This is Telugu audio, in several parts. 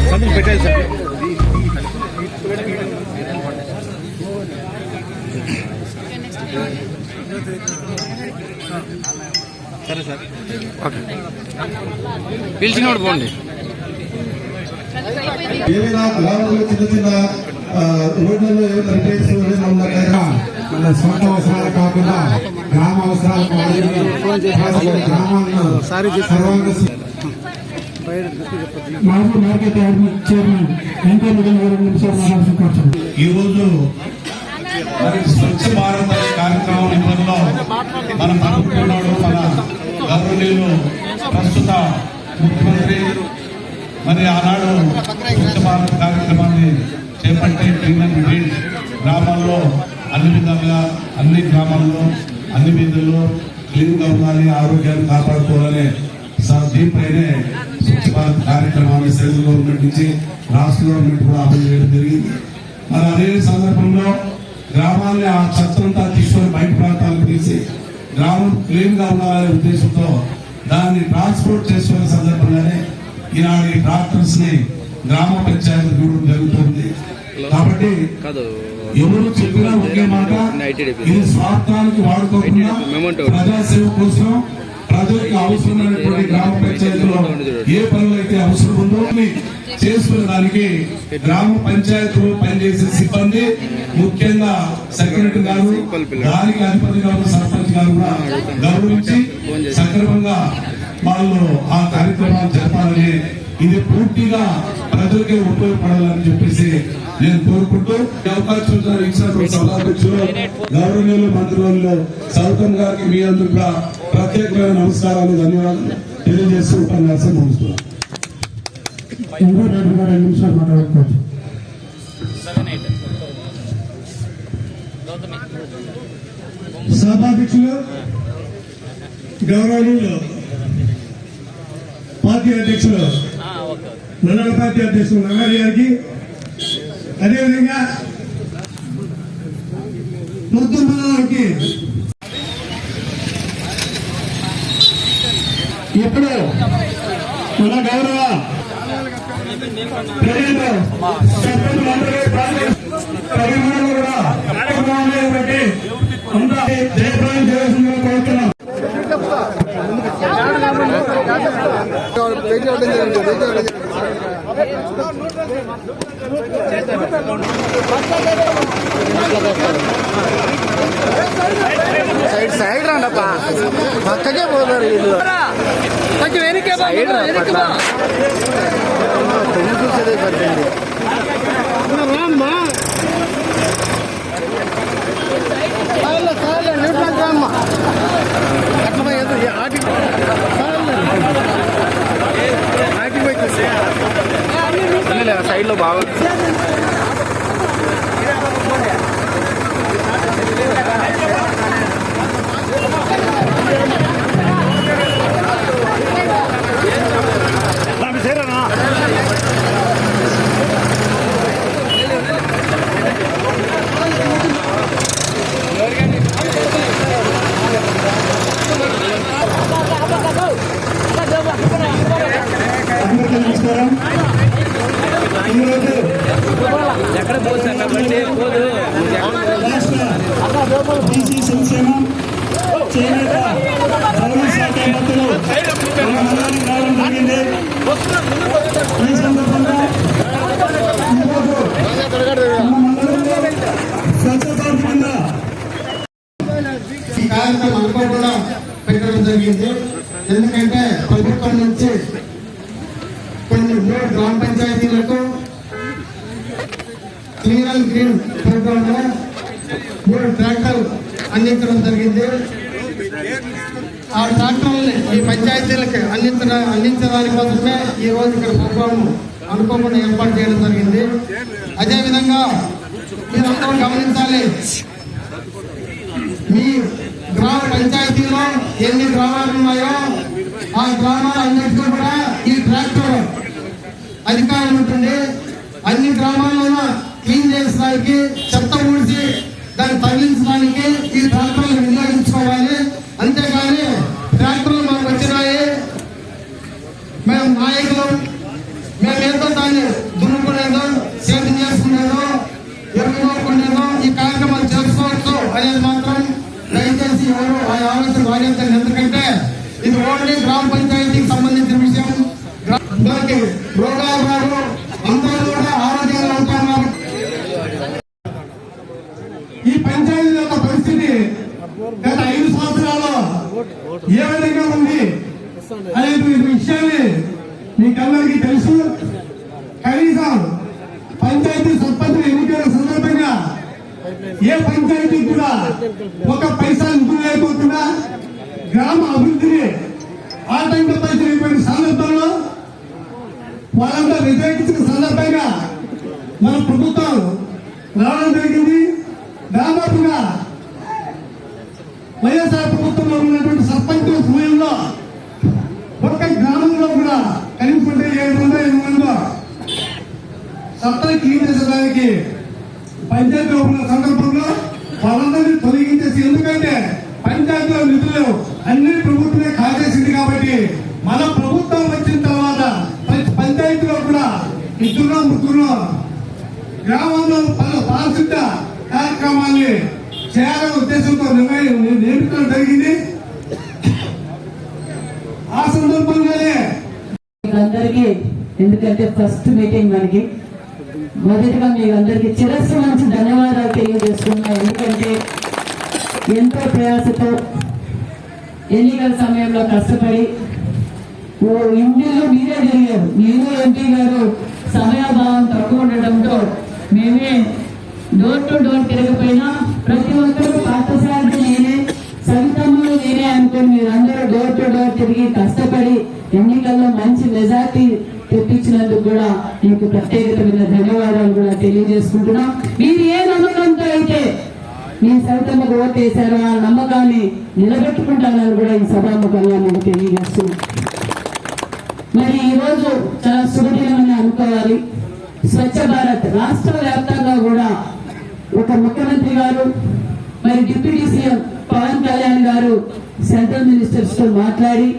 పెట్టాలి సార్. సరే సార్, ఓకే. పిలిచినప్పుడు పోండి. ఏమైనా గ్రామంలో చిన్న చిన్న రోడ్లలో ఏమైనా రిపేర్స్ మన సొంత అవసరాలు కాకుండా గ్రామ అవసరాలకు గ్రామాలను మాజీ మార్కెట్ చైర్మన్ వెంకయ్య గారు 2 నిమిషాలు మాట్లాడుతున్నారు. ఈరోజు స్వచ్ఛ భారత్ కార్యక్రమం నిబంధనలో మన ప్రభుత్వంలో మన గౌరవనీయులు ప్రస్తుత ముఖ్యమంత్రి మరి ఆనాడు స్వచ్ఛ భారత్ కార్యక్రమాన్ని చేపట్టి క్లీన్ అండ్ గ్రీన్ గ్రామాల్లో అన్ని విధాలుగా అన్ని గ్రామాల్లో అన్ని వీధుల్లో క్లీన్గా ఉండాలి, ఆరోగ్యాన్ని కాపాడుకోవాలనే దీనిపైనే స్వచ్ఛ భారత్ కార్యక్రమాన్ని సెంట్రల్ గవర్నమెంట్ నుంచి రాష్ట్ర గవర్నమెంట్ కూడా అమలు చేయడం జరిగింది. మరి అదే సందర్భంలో గ్రామాన్ని ఆ చెత్తంతా తీసుకొని బయట ప్రాంతాలకు తీసి గ్రామం క్లీన్ గా ఉండాలనే ఉద్దేశంతో దాన్ని ట్రాన్స్పోర్ట్ చేసుకునే సందర్భంగానే ఈనాడు ఈ ట్రాక్టర్స్ ని గ్రామ పంచాయతీ చూడడం జరుగుతుంది. కాబట్టి ఎవరు చెప్పినా ఒకే మాట, ఇది స్వార్థానికి వాడుకోకుండా ప్రజాసేవ కోసం ప్రజలకు అవసరమైనటువంటి గ్రామ పంచాయతీలో ఏ పనులు అయితే అవసరం ఉందో చేసుకునే దానికి గ్రామ పంచాయతీలో పనిచేసే సిబ్బంది, ముఖ్యంగా సెక్రటరీ గారు, దానికి అధిపతి గారు, సర్పంచ్ గారు కూడా గౌరవించి సక్రమంగా వాళ్ళు ఆ కార్యక్రమాలు జరపాలని, ఇది పూర్తిగా ప్రజలకే ఉపయోగపడాలని చెప్పేసి నేను కోరుకుంటూ అవకాశం ఇచ్చినటువంటి సభాధ్యక్షులు గౌరవనీయులు మంత్రులు సౌకం గారికి మీ అందరూ కూడా ప్రత్యేకమైన నమస్కారాలు, ధన్యవాదాలు తెలియజేస్తూ ఉపన్యాసం ముగిస్తున్నాను. 2 నిమిషాలు మాట్లాడుకోవచ్చు. సభాధ్యక్షులు గౌరవనీయులు పార్టీ అధ్యక్షులు మండల పార్టీ అధ్యక్షులు నగర్ గారికి, అదేవిధంగా మొత్తం మండలానికి ఇప్పుడు మన గౌరవ సర్పంచ్ మంత్రులు కూడా బట్టి అంతా జయప్రదం చేయాల్సిందిగా కోరుతున్నాం. సైడ్ రాండప్ప, పక్కకే పోతారు వీళ్ళు. కొంచెం వెనకే చూసేదే పడుతుంది. రామ్మా రామ్మా అట్లా సైడ్ లో బాగా బీసీ సంక్షేమం చేనేత జౌళి శాఖ మంత్రులు రావడం జరిగింది. ఈ సందర్భంగా ఈ కార్యక్రమం అనుకోకుండా పెట్టడం జరిగింది. ఎందుకంటే ప్రభుత్వం నుంచి కొన్ని 3 గ్రామ పంచాయతీలకు క్లీన్ అండ్ గ్రీన్ ప్రోగ్రామ్ లో 3 ట్రాక్టర్లు అందించడం జరిగింది. ఆ ట్రాక్టర్లని ఈ పంచాయతీలకు అందించడానికి కోసమే ఈ రోజు ఇక్కడ ప్రోగ్రాం అనుకోకుండా ఏర్పాటు చేయడం జరిగింది. అదేవిధంగా మీరందరూ గమనించాలి, మీ గ్రామ పంచాయతీలో ఎన్ని గ్రామాలు ఉన్నాయో ఆ గ్రామాలన్నింటిలో కూడా ఈ ట్రాక్టర్ అధికారం ఉంటుంది. అన్ని గ్రామాల్లో క్లీన్ చేసడానికి, చెత్త ఊడ్చి దాన్ని తరలించడానికి ఈ ట్రాక్టర్లు వినియోగించుకోవాలి. అంతేగాని ట్రాక్టర్లు మాకు వచ్చినాయి, మేము నాయకులు, మేమేంతో దాన్ని గ్రామ పంచాయతీకి సంబంధించిన విషయం. దానికి రోగాలు రావు, అందరూ కూడా ఆరోగ్యంగా ఉంటారు. ఈ పంచాయతీ యొక్క పరిస్థితి గత 5 సంవత్సరాల్లో ఏ విధంగా ఉంది అనే విషయాన్ని మీకందరికీ తెలుసు. కనీసం పంచాయతీ సర్పంచ్ ఎన్నికల సందర్భంగా ఏ పంచాయతీ కూడా ఒక పైసా నిధులు లేకుండా గ్రామ అభివృద్ధిని ఆటంకపరిచినటువంటి సందర్భంలో వాళ్ళంతా వ్యతిరేకించిన సందర్భంగా మన ప్రభుత్వం రావడం జరిగింది. దాదాపుగా వైఎస్ఆర్ ప్రభుత్వంలో ఉన్నటువంటి సర్పంచ్ సమయంలో ఒక్క గ్రామంలో కూడా కనీసం 700 సత్తని క్లీన్ చేసేదానికి పంచాయతీలో ఉన్న సందర్భంలో వాళ్ళందరినీ తొలగించేసి, ఎందుకంటే పంచాయతీలో నిధులు అన్ని ప్రభుత్వమే కాజేసింది. కాబట్టి మన ప్రభుత్వం వచ్చిన తర్వాత పంచాయతీలో కూడా 2-3 గ్రామంలో పారిశుద్ధ కార్యక్రమాన్ని చేయాలనే ఉద్దేశంతో నియమించడం జరిగింది. ఆ సందర్భంగానే అందరికీ, ఎందుకంటే ఫస్ట్ మీటింగ్ మనకి, మొదటిగా మీకు అందరికీ చిరస్సు మంచి ధన్యవాదాలు తెలియజేస్తున్నా. ఎందుకంటే ఎంతో ప్రయాసతో ఎన్నికల సమయంలో కష్టపడి ఇండియాలో మీరే జరిగారు. నేను ఎంపీ గారు సమయాభావం తక్కువ ఉండటంతో మేమే డోర్ టు డోర్ తిరగపోయినా ప్రతి ఒక్కరూ పాఠశాలకు నేనే, సవితమ్మలు నేనే అనుకుని మీరందరూ డోర్ టు డోర్ తిరిగి కష్టపడి ఎన్నికల్లో మంచి మెజార్టీ తెప్పించినందుకు కూడా మీకు ప్రత్యేకమైన ధన్యవాదాలు కూడా తెలియజేసుకుంటున్నాం. మీరు ఏ నమ్మకంతో అయితే మీ సవితమ్మకు ఓటు వేశారో ఆ నమ్మకాన్ని నిలబెట్టుకుంటానని కూడా ఈ సభాముఖంగా మీకు తెలియజేస్తున్నాం. మరి ఈ రోజు చాలా శుభదినమని అనుకోవాలి. స్వచ్ఛ భారత్ రాష్ట్ర వ్యాప్తంగా కూడా ఒక ముఖ్యమంత్రి గారు, మరి డిప్యూటీ సీఎం పవన్ కళ్యాణ్ గారు సెంట్రల్ మినిస్టర్స్ తో మాట్లాడి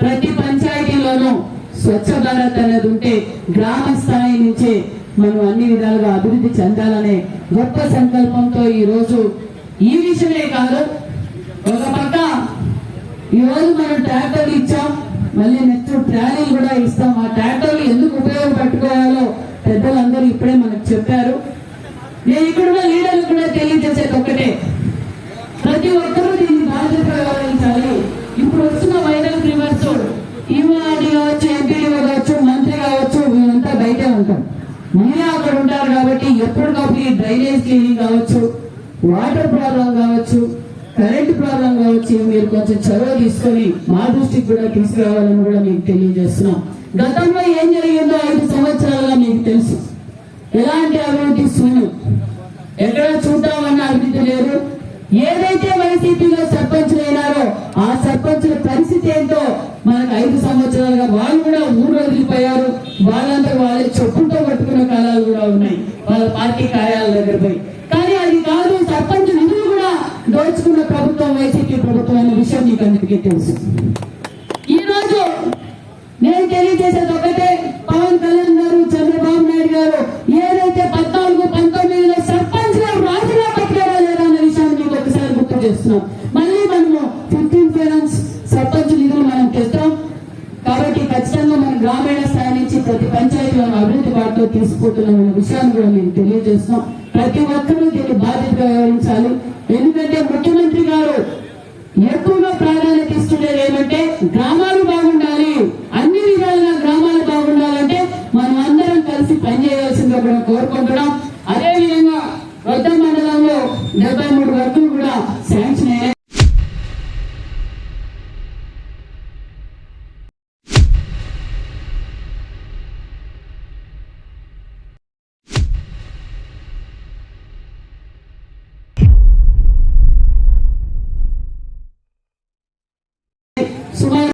ప్రతి పంచాయతీలోనూ స్వచ్ఛ భారత్ అనేది ఉంటే గ్రామ స్థాయి నుంచే మనం అన్ని విధాలుగా అభివృద్ధి చెందాలనే గొప్ప సంకల్పంతో ఈ రోజు ఈ విషయమే కాదు, ఒక పక్క ఈ రోజు మనం ట్రాక్టర్లు ఇచ్చాం, మళ్ళీ నెక్స్ట్ ట్రాలీలు కూడా ఇస్తాం. ఆ ట్రాక్టర్లు ఎందుకు ఉపయోగపట్టుకోవాలో పెద్దలందరూ ఇప్పుడే మనకు చెప్పారు. నేను ఇక్కడున్న లీడర్లు కూడా తెలియజేసేది ఒకటే, ప్రతి ఒక్కరూ దీన్ని బాధ్యత వ్యవహరించాలి. ఇప్పుడు వస్తున్న వైరల్ ఫీవర్స్ ఈవోఆర్డీ కావచ్చు, ఎంపీడీ కావచ్చు, మంత్రి కావచ్చు, వీళ్ళంతా బయటే ఉంటాం. మీరే అక్కడ ఉంటారు కాబట్టి ఎప్పటికప్పుడు ఈ డ్రైనేజ్ క్లీనింగ్ కావచ్చు, వాటర్ ప్రాబ్లం కావచ్చు, కరెంట్ ప్రాబ్లం కావచ్చు, మీరు కొంచెం చొరవ తీసుకొని మా దృష్టికి కూడా తీసుకురావాలని కూడా మీకు తెలియజేస్తున్నాం. గతంలో ఏం జరిగిందో 5 సంవత్సరాలుగా మీకు తెలుసు. ఎలాంటి అభివృద్ధి శూన్యం, ఎక్కడ చూద్దామన్న అభివృద్ధి లేదు. ఏదైతే వైసీపీలో సర్పంచులు అయినారో ఆ సర్పంచుల పరిస్థితి ఏంటో మనకు 5 సంవత్సరాలుగా వాళ్ళు కూడా ఊరు వదిలిపోయారు. వాళ్ళంతా వాళ్ళే చెప్పులతో పట్టుకున్న కాలాలు కూడా ఉన్నాయి వాళ్ళ పార్టీ కార్యాలయ దగ్గర పోయి. కానీ అది కాదు, సర్పంచ్ నిధులు కూడా దోచుకున్న ప్రభుత్వం వైసీపీ ప్రభుత్వం అనే విషయం మీకు అందరికీ తెలుసు. ఈ రోజు నేను తెలియజేసేది ఒకటే, పవన్ కళ్యాణ్ గారు, చంద్రబాబు నాయుడు గారు ఏదైతే 14-19లో సర్పంచ్ గారు రాజీనామా పెట్టారో లేదా అన్న విషయాన్ని మీకు ఒకసారి గుర్తు చేస్తున్నాం. మళ్ళీ మనము 15 ఫైనాన్స్ సర్పంచ్ నిధులు మనం తెస్తాం. కాబట్టి ఖచ్చితంగా మన గ్రామీణ స్థాయి నుంచి ప్రతి పంచాయతీలను అభివృద్ధి బాటలో తీసుకుంటున్న విషయాన్ని కూడా మేము తెలియజేస్తున్నాం. ప్రతి ఒక్కరూ దీన్ని బాధ్యతగా వ్యవహరించాలి. ఎందుకంటే ముఖ్యమంత్రి గారు ఎక్కువగా ప్రాధాన్యత ఇస్తున్నది ఏమంటే గ్రామాలు బాగుండాలి, అన్ని విధాలుగా గ్రామాలు బాగుండాలంటే మనం అందరం కలిసి పనిచేయాల్సిందిగా కూడా కోరుకుంటున్నాం.